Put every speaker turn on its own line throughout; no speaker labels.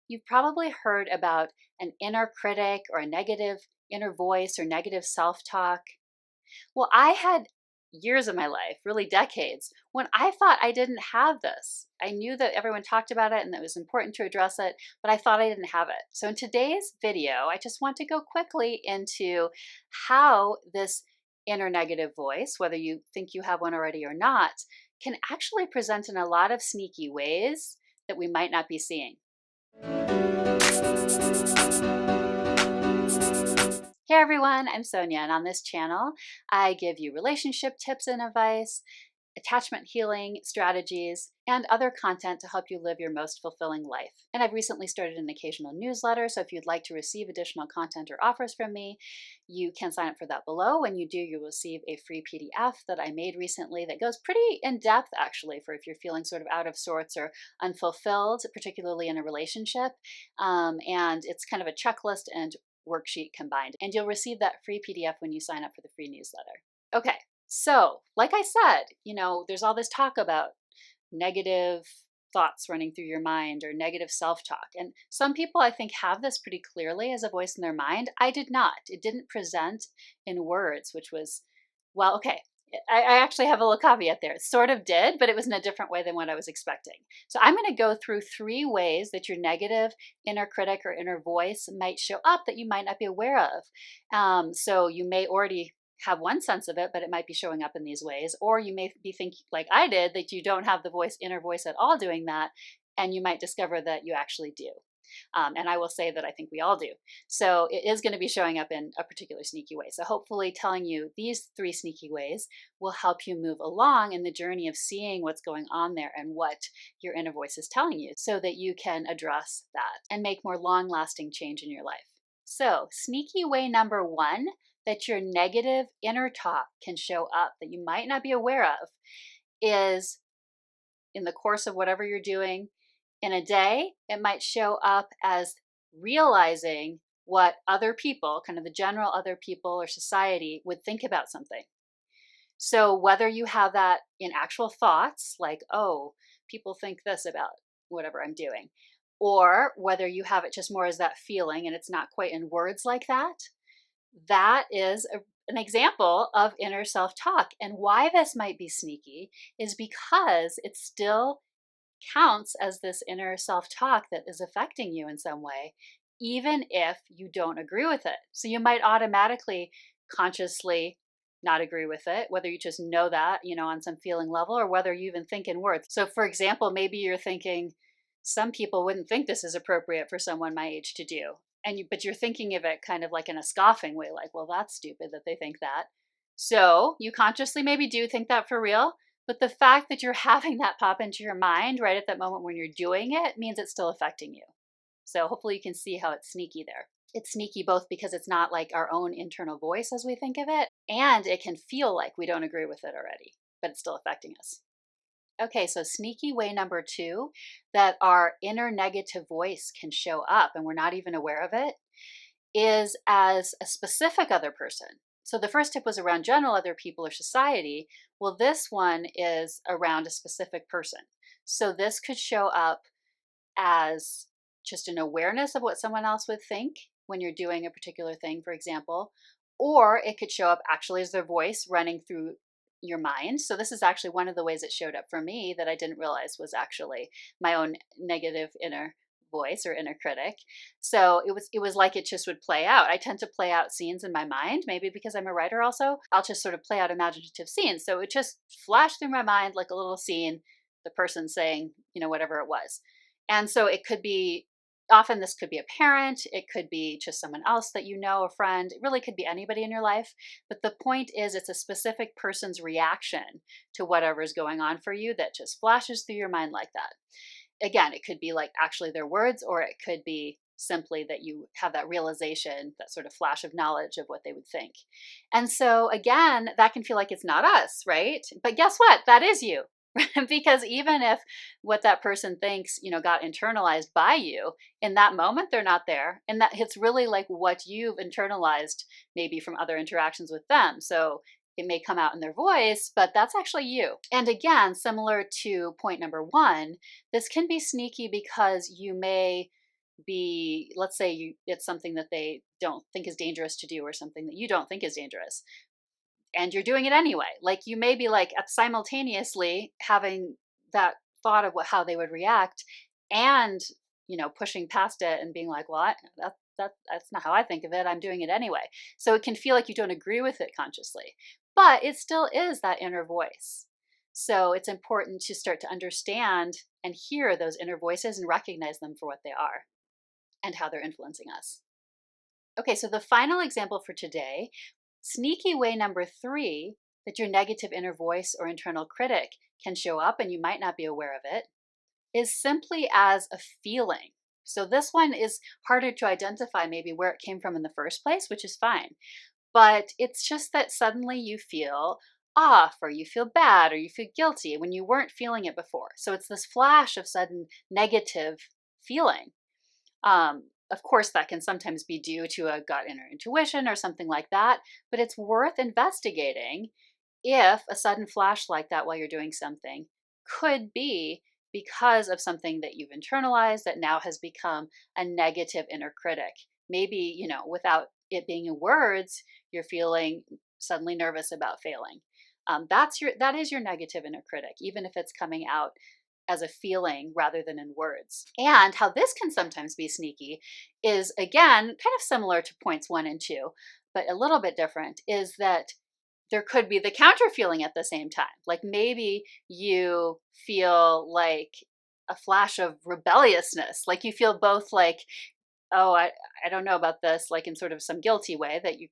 You've probably heard about an inner critic or a negative inner voice or negative self-talk. Well, I had years of my life, really decades, when I thought I didn't have this. I knew that everyone talked about it and that it was important to address it, but I thought I didn't have it. So in today's video, I just want to go quickly into how this inner negative voice, whether you think you have one already or not, can actually present in a lot of sneaky ways that we might not be seeing. Hey everyone, I'm Sonia, and on this channel, I give you relationship tips and advice, attachment healing strategies, and other content to help you live your most fulfilling life. And I've recently started an occasional newsletter, so if you'd like to receive additional content or offers from me, you can sign up for that below. When you do, you'll receive a free PDF that I made recently that goes pretty in depth, actually, for if you're feeling sort of out of sorts or unfulfilled, particularly in a relationship. And it's kind of a checklist and worksheet combined, and you'll receive that free PDF when you sign up for the free newsletter. Okay, so like I said, there's all this talk about negative thoughts running through your mind or negative self-talk, and some people I think have this pretty clearly as a voice in their mind. I did not. It didn't present in words, which was, well, okay, I actually have a little caveat there. It sort of did, but it was in a different way than what I was expecting. So I'm going to go through 3 ways that your negative inner critic or inner voice might show up that you might not be aware of. So you may already have one sense of it, but it might be showing up in these ways. Or you may be thinking, like I did, that you don't have the inner voice at all doing that, and you might discover that you actually do. And I will say that I think we all do. So it is going to be showing up in a particular sneaky way. So hopefully telling you these 3 sneaky ways will help you move along in the journey of seeing what's going on there and what your inner voice is telling you so that you can address that and make more long-lasting change in your life. So sneaky way number 1 that your negative inner talk can show up that you might not be aware of is in the course of whatever you're doing. In a day, it might show up as realizing what other people, kind of the general other people or society, would think about something. So whether you have that in actual thoughts, like, oh, people think this about whatever I'm doing, or whether you have it just more as that feeling and it's not quite in words like that, that is an example of inner self-talk. And why this might be sneaky is because it still counts as this inner self-talk that is affecting you in some way, even if you don't agree with it. So you might automatically, consciously not agree with it, whether you just know that, on some feeling level, or whether you even think in words. So for example, maybe you're thinking, some people wouldn't think this is appropriate for someone my age to do. But you're thinking of it kind of like in a scoffing way, like, well, that's stupid that they think that. So you consciously maybe do think that for real, but the fact that you're having that pop into your mind right at that moment when you're doing it means it's still affecting you. So hopefully you can see how it's sneaky there. It's sneaky both because it's not like our own internal voice as we think of it, and it can feel like we don't agree with it already, but it's still affecting us. Okay, so sneaky way number 2 that our inner negative voice can show up and we're not even aware of it is as a specific other person. So the first tip was around general other people or society. Well, this one is around a specific person. So this could show up as just an awareness of what someone else would think when you're doing a particular thing, for example, or it could show up actually as their voice running through your mind. So this is actually one of the ways it showed up for me that I didn't realize was actually my own negative inner voice or inner critic. So it was like it just would play out. I tend to play out scenes in my mind, maybe because I'm a writer also. I'll just sort of play out imaginative scenes. So it just flashed through my mind like a little scene, the person saying, whatever it was. And so it could be, often this could be a parent, it could be just someone else that a friend, it really could be anybody in your life. But the point is it's a specific person's reaction to whatever's going on for you that just flashes through your mind like that. Again, it could be like actually their words, or it could be simply that you have that realization, that sort of flash of knowledge of what they would think. And so again, that can feel like it's not us, right? But guess what? That is you. Because even if what that person thinks, got internalized by you, in that moment, they're not there. And that it's really like what you've internalized maybe from other interactions with them. So it may come out in their voice, but that's actually you. And again, similar to point number 1, this can be sneaky because you may be, let's say it's something that they don't think is dangerous to do or something that you don't think is dangerous, and you're doing it anyway. Like you may be like simultaneously having that thought of how they would react, and pushing past it and being like, well, that's not how I think of it. I'm doing it anyway. So it can feel like you don't agree with it consciously, but it still is that inner voice. So it's important to start to understand and hear those inner voices and recognize them for what they are and how they're influencing us. Okay, so the final example for today, sneaky way number 3 that your negative inner voice or internal critic can show up and you might not be aware of it, is simply as a feeling. So this one is harder to identify maybe where it came from in the first place, which is fine. But it's just that suddenly you feel off, or you feel bad, or you feel guilty when you weren't feeling it before. So it's this flash of sudden negative feeling. Of course, that can sometimes be due to a gut inner intuition or something like that, but it's worth investigating if a sudden flash like that while you're doing something could be because of something that you've internalized that now has become a negative inner critic. Maybe, without it being in words, you're feeling suddenly nervous about failing. That is your negative inner critic, even if it's coming out as a feeling rather than in words. And how this can sometimes be sneaky is, again, kind of similar to points 1 and 2, but a little bit different, is that there could be the counter feeling at the same time. Like maybe you feel like a flash of rebelliousness, like you feel both like, oh, I don't know about this, like in sort of some guilty way that you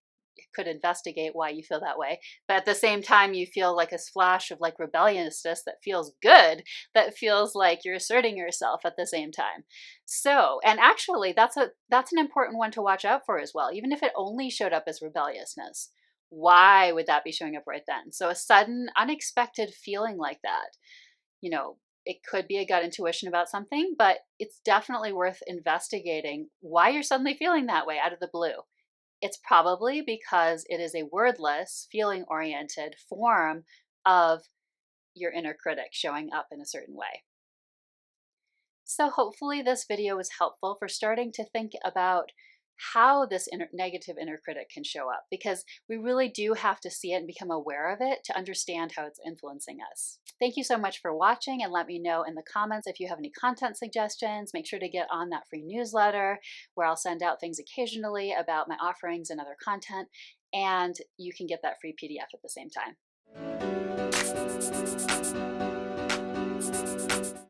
could investigate why you feel that way. But at the same time, you feel like a splash of like rebelliousness that feels good, that feels like you're asserting yourself at the same time. So, and actually that's an important one to watch out for as well, even if it only showed up as rebelliousness. Why would that be showing up right then? So a sudden unexpected feeling like that, it could be a gut intuition about something, but it's definitely worth investigating why you're suddenly feeling that way out of the blue. It's probably because it is a wordless, feeling-oriented form of your inner critic showing up in a certain way. So hopefully this video was helpful for starting to think about how this negative inner critic can show up, because we really do have to see it and become aware of it to understand how it's influencing us. Thank you so much for watching, and let me know in the comments if you have any content suggestions. Make sure to get on that free newsletter where I'll send out things occasionally about my offerings and other content, and you can get that free PDF at the same time.